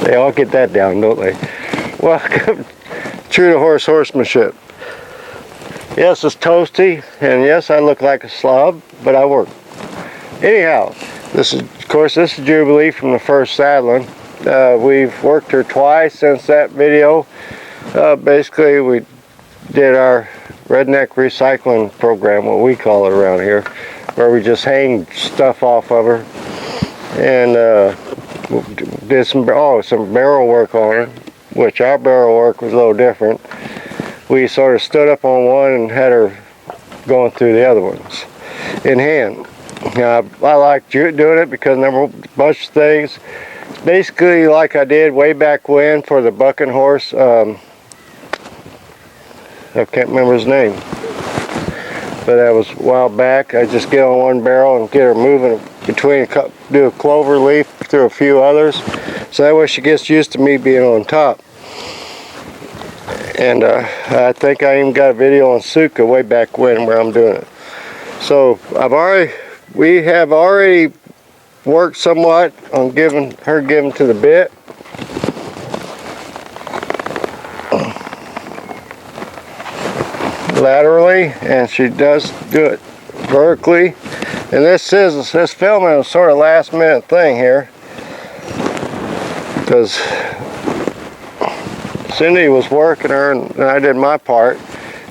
They all get that down, don't they? Welcome, true to horsemanship. Yes, it's toasty, and yes, I look like a slob, but I work. Anyhow, this is Jubilee from the first saddling. We've worked her twice since that video. Basically, we did our redneck recycling program, what we call it around here, where we just hang stuff off of her, and did some barrel work on her, which our barrel work was a little different. We sort of stood up on one and had her going through the other ones in hand. I like doing it because there were a bunch of things. Basically like I did way back when for the bucking horse. I can't remember his name, but that was a while back. I just get on one barrel and get her moving between, do a clover leaf through a few others, so that way she gets used to me being on top. And I think I even got a video on Suka way back when where I'm doing it. So we have already worked somewhat on giving to the bit. Laterally, and she does do it vertically. And this filming is sort of last minute thing here, because Cindy was working her and I did my part,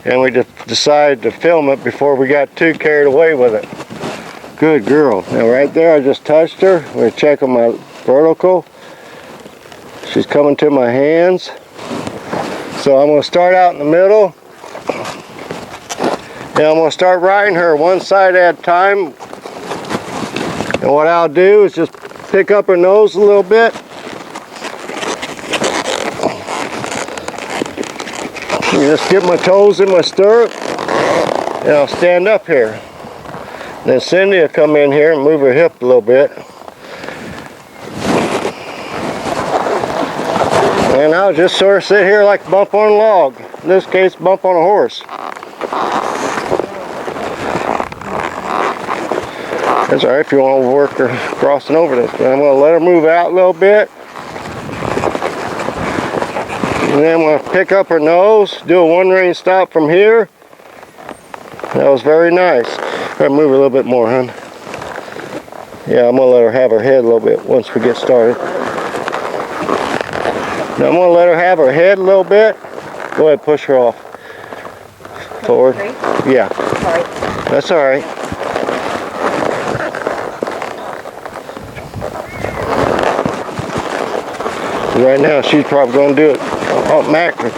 and we just decided to film it before we got too carried away with it. Good girl. Now right there I just touched her. I'm going to check on my vertical. She's coming to my hands. So I'm going to start out in the middle. And I'm going to start riding her one side at a time. And what I'll do is just pick up her nose a little bit. And just get my toes in my stirrup. And I'll stand up here. Then Cindy will come in here and move her hip a little bit. And I'll just sort of sit here like a bump on a log. In this case, bump on a horse. That's all right if you want to work her crossing over this, but I'm going to let her move out a little bit. And then I'm going to pick up her nose, do a one rein stop from here. That was very nice. I'm going to move her a little bit more, hon. Yeah, I'm going to let her have her head a little bit once we get started. Now I'm going to let her have her head a little bit. Go ahead, push her off. Forward. Yeah. Sorry. That's all right. Right now, she's probably going to do it automatically.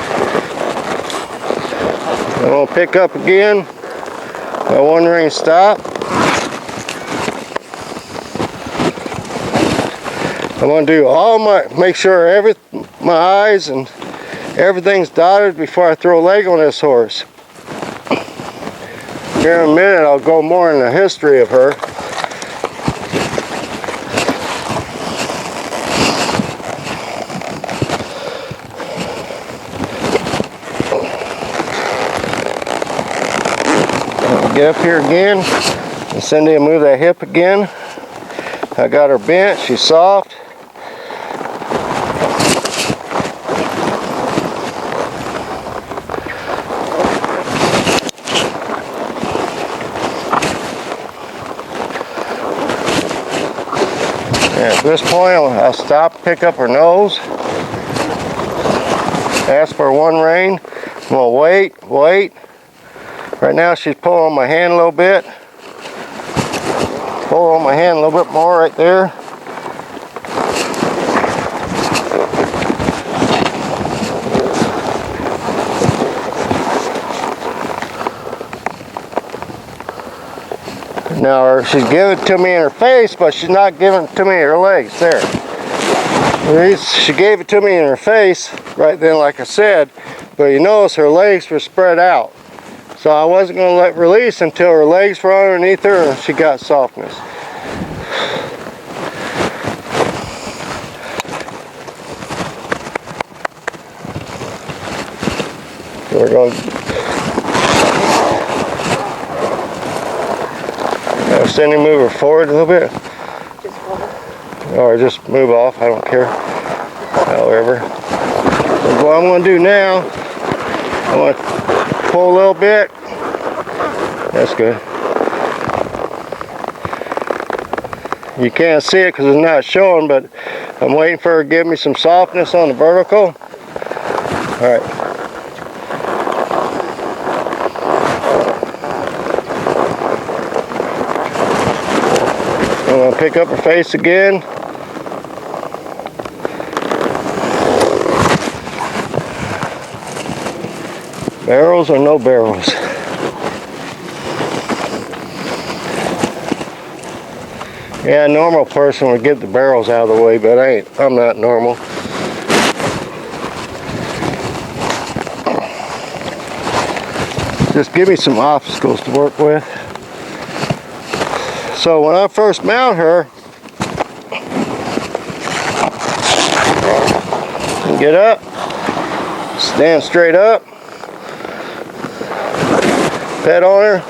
I'm going to pick up again. My one ring stop. I'm going to do make sure my eyes and everything's dotted before I throw a leg on this horse. Here in a minute, I'll go more in the history of her. Get up here again, and Cindy will move that hip again. I got her bent, she's soft. And at this point, I'll stop, pick up her nose, ask for one rein. I'm going to wait. Right now she's pulling on my hand a little bit. Pull on my hand a little bit more right there. Now she's giving it to me in her face, but she's not giving it to me in her legs. There. She gave it to me in her face right then, like I said, but you notice her legs were spread out. So I wasn't going to let release until her legs were underneath her and she got softness. So we're going to Cindy, move her forward a little bit. Or just move off, I don't care. however. So what I'm going to do now, I'm going to pull a little bit. That's good. You can't see it because it's not showing, but I'm waiting for her to give me some softness on the vertical. All right. I'm going to pick up her face again. Barrels or no barrels? Yeah, a normal person would get the barrels out of the way, but I'm not normal. Just give me some obstacles to work with. So when I first mount her, get up, stand straight up, pet on her.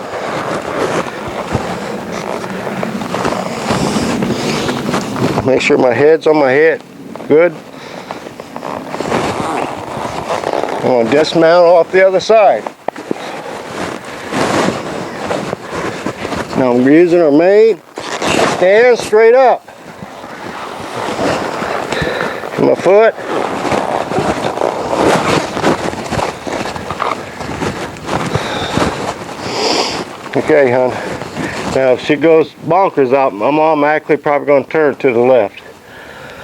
Make sure my head's on my head. Good. I'm going to dismount off the other side. Now I'm using her mane. Stand straight up. My foot. Okay, hon. Now if she goes bonkers out, I'm automatically probably going to turn to the left.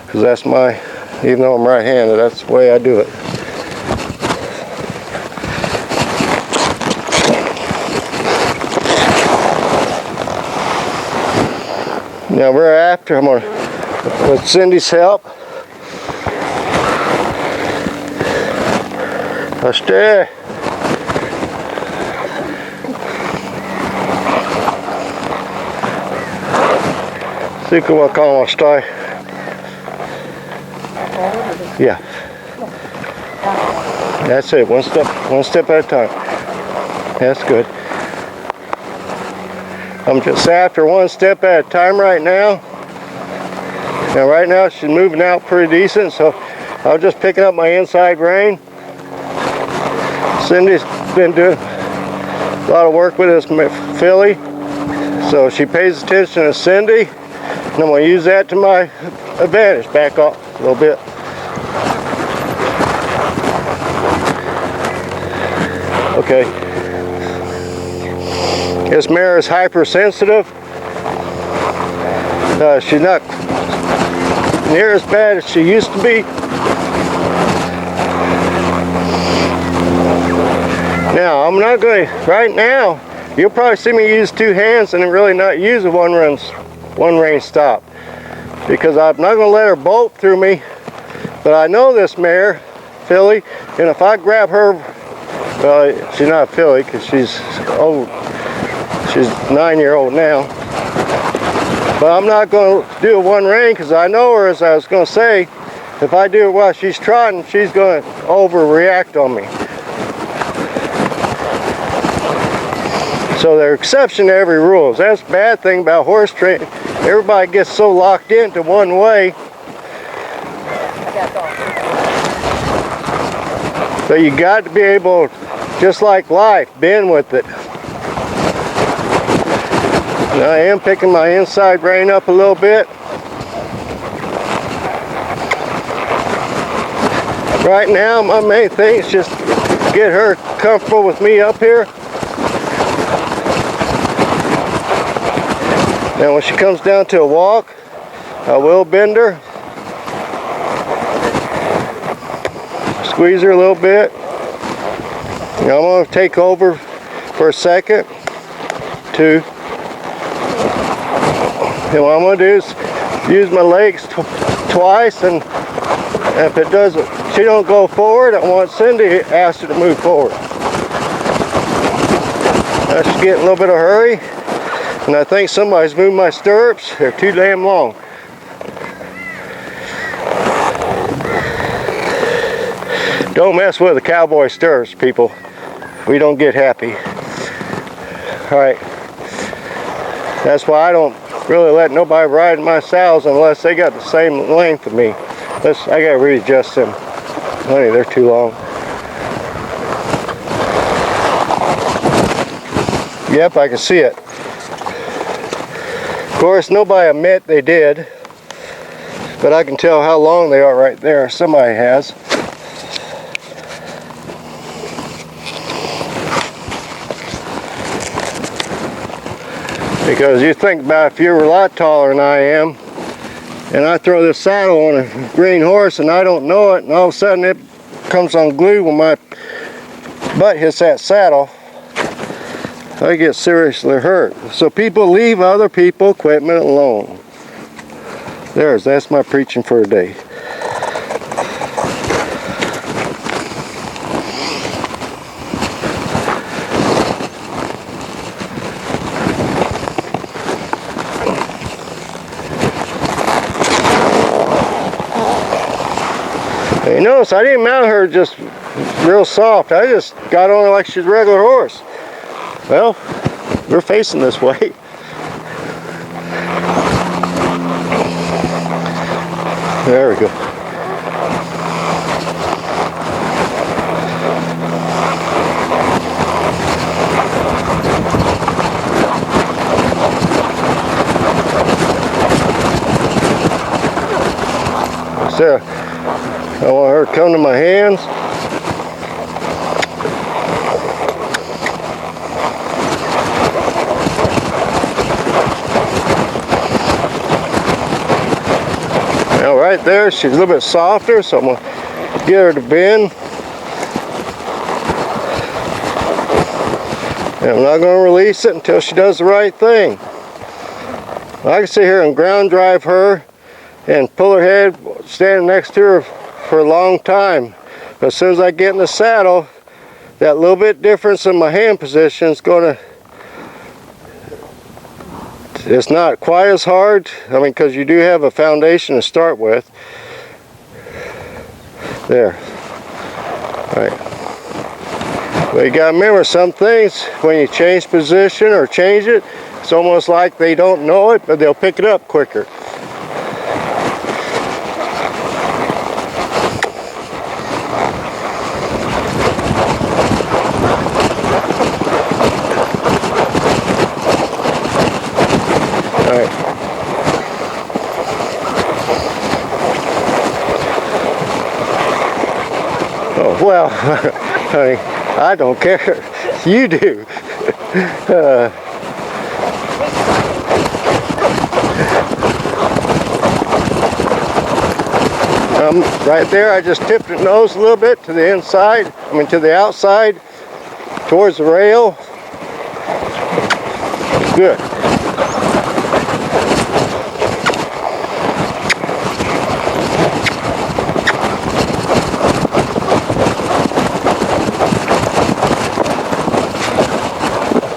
Because that's my, even though I'm right-handed, that's the way I do it. Now we're after, I'm going to, with Cindy's help, stay. See what kind of stay. Yeah. That's it. One step at a time. That's good. I'm just after one step at a time right now. Now right now she's moving out pretty decent, so I'm just picking up my inside rein. Cindy's been doing a lot of work with this filly, so she pays attention to Cindy, and I'm going to use that to my advantage. Back off a little bit. Okay. This mare is hypersensitive. She's not near as bad as she used to be. Now, I'm not going to, right now, you'll probably see me use two hands and really not use a one rein stop. Because I'm not going to let her bolt through me. But I know this mare, filly, and if I grab her, well, she's not a filly because she's old. She's 9-year-old now. But I'm not going to do a one rein because I know her, as I was going to say, if I do it while she's trotting, she's going to overreact on me. So there's exception to every rule. That's the bad thing about horse training. Everybody gets so locked into one way. But you got to be able, just like life, bend with it. Now I am picking my inside rein up a little bit. Right now my main thing is just get her comfortable with me up here. Now when she comes down to a walk, I will bend her. Squeeze her a little bit. Now I'm going to take over for a second, two. And what I'm going to do is use my legs twice, and if it doesn't, she don't go forward, I want Cindy to ask her to move forward. Now she's getting a little bit of hurry, and I think somebody's moved my stirrups. They're too damn long. Don't mess with the cowboy stirrups, people. We don't get happy. Alright. That's why I don't really let nobody ride in my saddles unless they got the same length of me. I gotta readjust them. Honey, they're too long. Yep, I can see it. Of course, nobody admit they did, but I can tell how long they are right there. Somebody has. Because you think about if you were a lot taller than I am, and I throw this saddle on a green horse and I don't know it, and all of a sudden it comes unglued when my butt hits that saddle, I get seriously hurt. So people leave other people's equipment alone. That's my preaching for today. You notice I didn't mount her just real soft. I just got on her like she's a regular horse. Well, we're facing this way. There we go. So, I want her to come to my hands. Now right there, she's a little bit softer, so I'm going to get her to bend. And I'm not going to release it until she does the right thing. I can sit here and ground drive her and pull her head standing next to her for a long time. But as soon as I get in the saddle, that little bit difference in my hand position is going to, it's not quite as hard. I mean, because you do have a foundation to start with. There. All right. But you got to remember some things, when you change position or change it, it's almost like they don't know it, but they'll pick it up quicker. Well, honey, I don't care. You do. Right there, I just tipped the nose a little bit to the inside, to the outside, towards the rail. Good.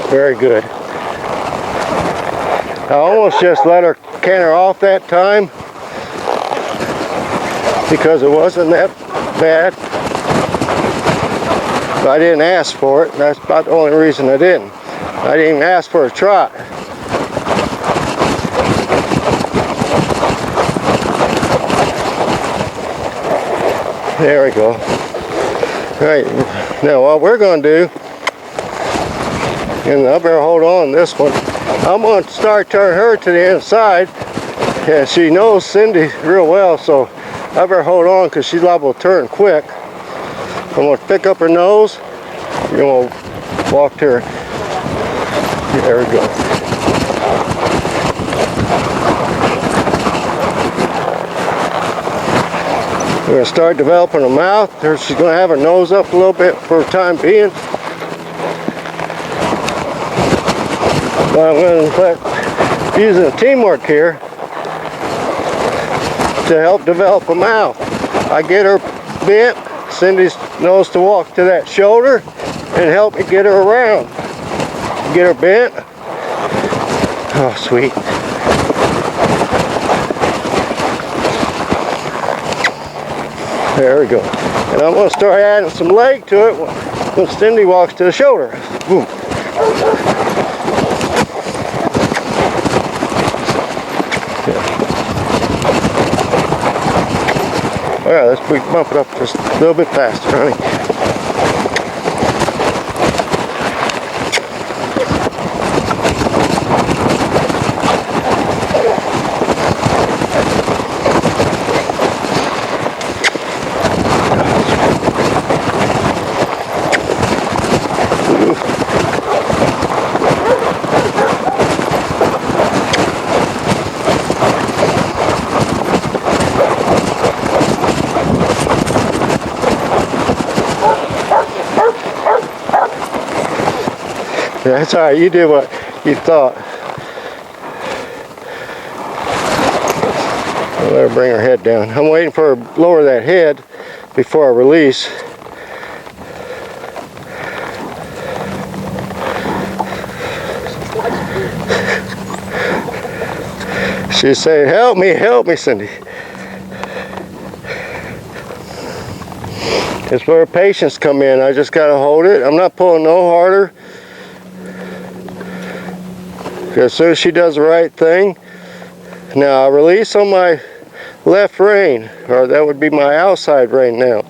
Very good. I almost just let her canter off that time because it wasn't that bad. But I didn't ask for it. That's about the only reason I didn't. I didn't even ask for a trot. There we go. All right, now what we're going to do, and I better hold on to this one. I'm going to start turning her to the inside, and she knows Cindy real well, so I better hold on because she's liable to turn quick. I'm going to pick up her nose. We're going to walk to her. There we go. We're going to start developing her mouth. She's going to have her nose up a little bit for the time being. But I'm going to using teamwork here to help develop a mouth. I get her bent. Cindy knows to walk to that shoulder and help me get her around. Get her bent. Oh, sweet. There we go. And I'm going to start adding some leg to it when Cindy walks to the shoulder. Boom. Alright, let's bump it up just a little bit faster, honey. Yeah, that's alright, you did what you thought. I'll let her bring her head down. I'm waiting for her to lower that head before I release. She's saying, help me, Cindy. It's where patience come in. I just gotta hold it. I'm not pulling no harder. As soon as she does the right thing, now I release on my left rein, or that would be my outside rein now.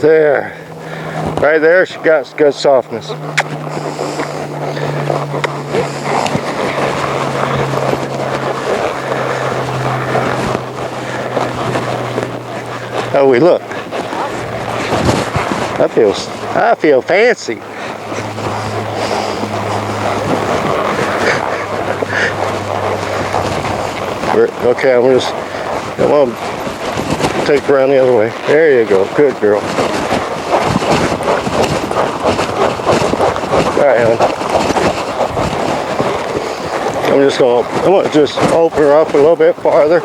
There, right there, she got good softness. How we look? I feel fancy. Okay, I'm going to take it around the other way. There you go. Good girl. Alright, hon. I'm going to just open her up a little bit farther.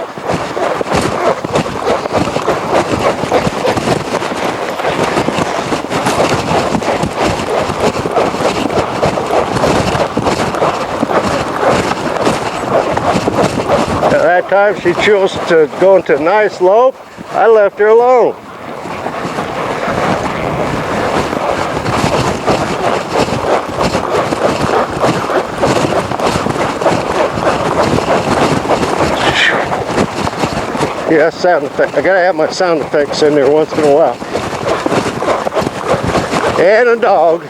That time she chose to go into a nice lope, I left her alone. Yeah, sound effect. I gotta have my sound effects in there once in a while. And a dog.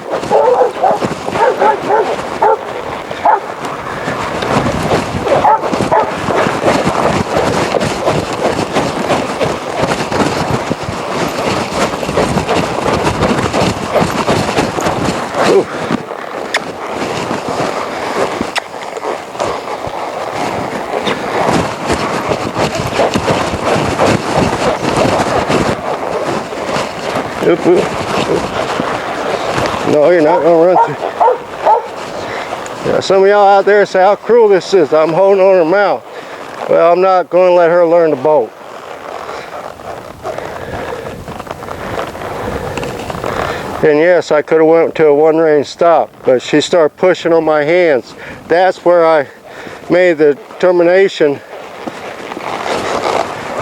Oop, oop, oop. No, you're not going to run through. Yeah, some of y'all out there say how cruel this is. I'm holding on her mouth. Well, I'm not going to let her learn to bolt. And yes, I could have went to a one-rein stop, but she started pushing on my hands. That's where I made the determination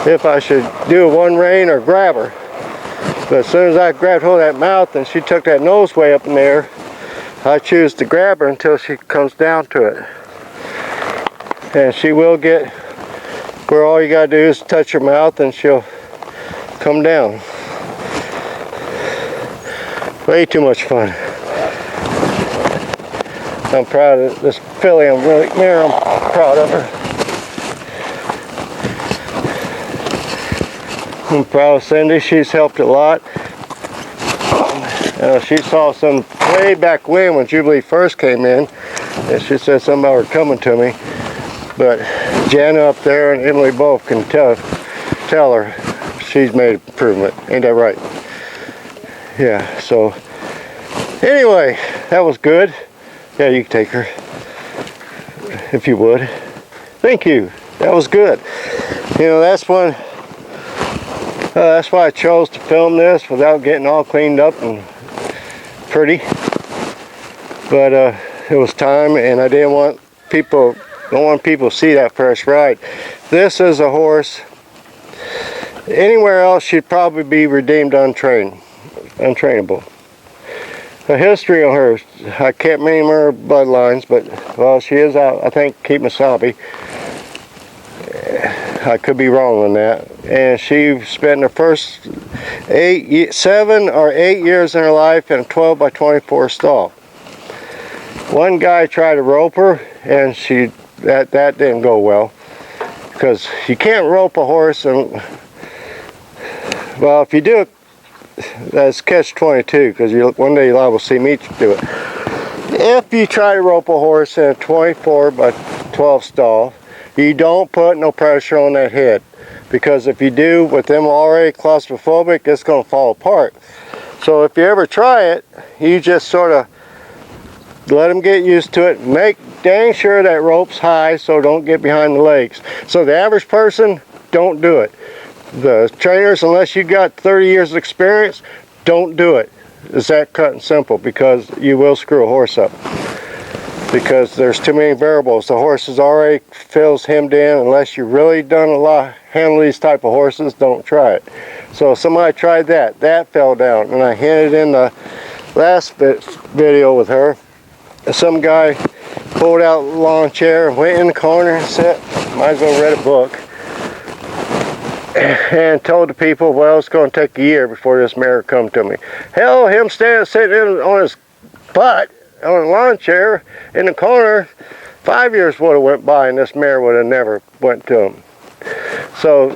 if I should do a one-rein or grab her. But as soon as I grabbed hold of that mouth and she took that nose way up in there, I choose to grab her until she comes down to it. And she will get where all you gotta do is touch her mouth and she'll come down. Way too much fun. I'm proud of this filly. I'm proud of her. I'm proud of Cindy. She's helped a lot. She saw some way back when Jubilee first came in, and she said something about her coming to me. But Jana up there and Emily both can tell her she's made improvement. Ain't that right? Yeah, so anyway, that was good. Yeah, you can take her if you would. Thank you. That was good. You know, that's why I chose to film this without getting all cleaned up and pretty. But it was time, and I didn't want people to see that first ride. This is a horse. Anywhere else, she'd probably be redeemed untrainable. The history on her, I can't name her bloodlines, but well, she is out. I think Keep Masabi. I could be wrong on that. And she spent the first 7 or 8 years in her life in a 12 by 24 stall. One guy tried to rope her, and that didn't go well, because you can't rope a horse. And well, if you do it, that's catch-22, because one day you'll liable to see me do it. If you try to rope a horse in a 24 by 12 stall, you don't put no pressure on that head, because if you do, with them already claustrophobic, it's going to fall apart. So if you ever try it, you just sort of let them get used to it. Make dang sure that rope's high so don't get behind the legs. So the average person, don't do it. The trainers, unless you got 30 years of experience, don't do it. It's that cut and simple, because you will screw a horse up. Because there's too many variables. The horse is already feels hemmed in. Unless you've really done a lot, handle these type of horses, don't try it. So somebody tried that fell down, and I hinted in the last video with her. Some guy pulled out a lawn chair and went in the corner and sat. Might as well read a book. And told the people, well, it's going to take a year before this mare come to me. Hell, him sitting on his butt on a lawn chair in the corner, 5 years would have went by and this mare would have never went to him. So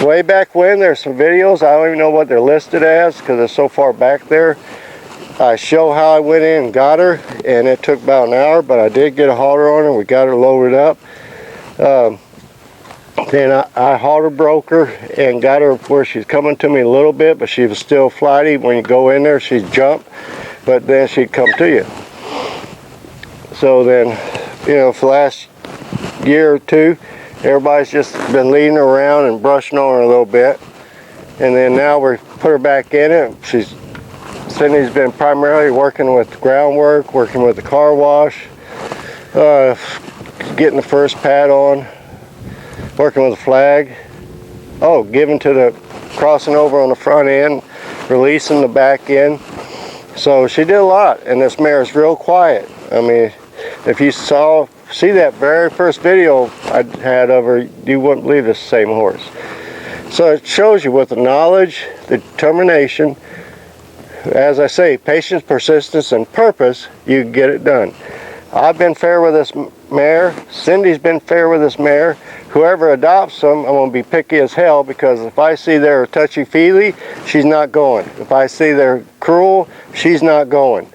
way back when, there's some videos. I don't even know what they're listed as because it's so far back there. I show how I went in and got her, and it took about an hour, but I did get a halter on her. We got her loaded up. Then I halter broke her and got her where she's coming to me a little bit, but she was still flighty. When you go in there, she'd jump, but then she'd come to you. So then, you know, for the last year or two, everybody's just been leading her around and brushing on her a little bit. And then now we put her back in it. Cindy's been primarily working with groundwork, working with the car wash, getting the first pad on, working with the flag. Oh, giving to the crossing over on the front end, releasing the back end. So she did a lot, and this mare is real quiet. I mean, if you see that very first video I had of her, you wouldn't believe it's the same horse. So it shows you with the knowledge, the determination, as I say, patience, persistence, and purpose, you can get it done. I've been fair with this mare. Cindy's been fair with this mare. Whoever adopts them, I'm going to be picky as hell, because if I see they're touchy-feely, she's not going. If I see they're cruel, she's not going.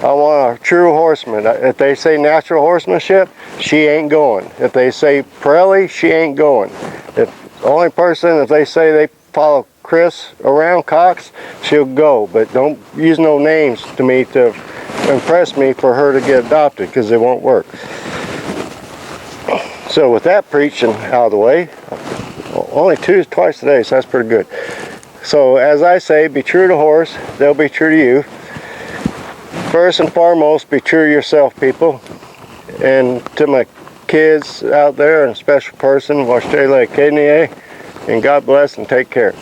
I want a true horseman. If they say natural horsemanship, she ain't going. If they say Pirelli, she ain't going. If the only person, if they say they follow Chris around Cox, she'll go. But don't use no names to me to impress me for her to get adopted, because it won't work. So with that preaching out of the way, only twice a day, so that's pretty good. So as I say, be true to horse, they'll be true to you. First and foremost, be true to yourself, people. And to my kids out there, and a special person, and God bless and take care.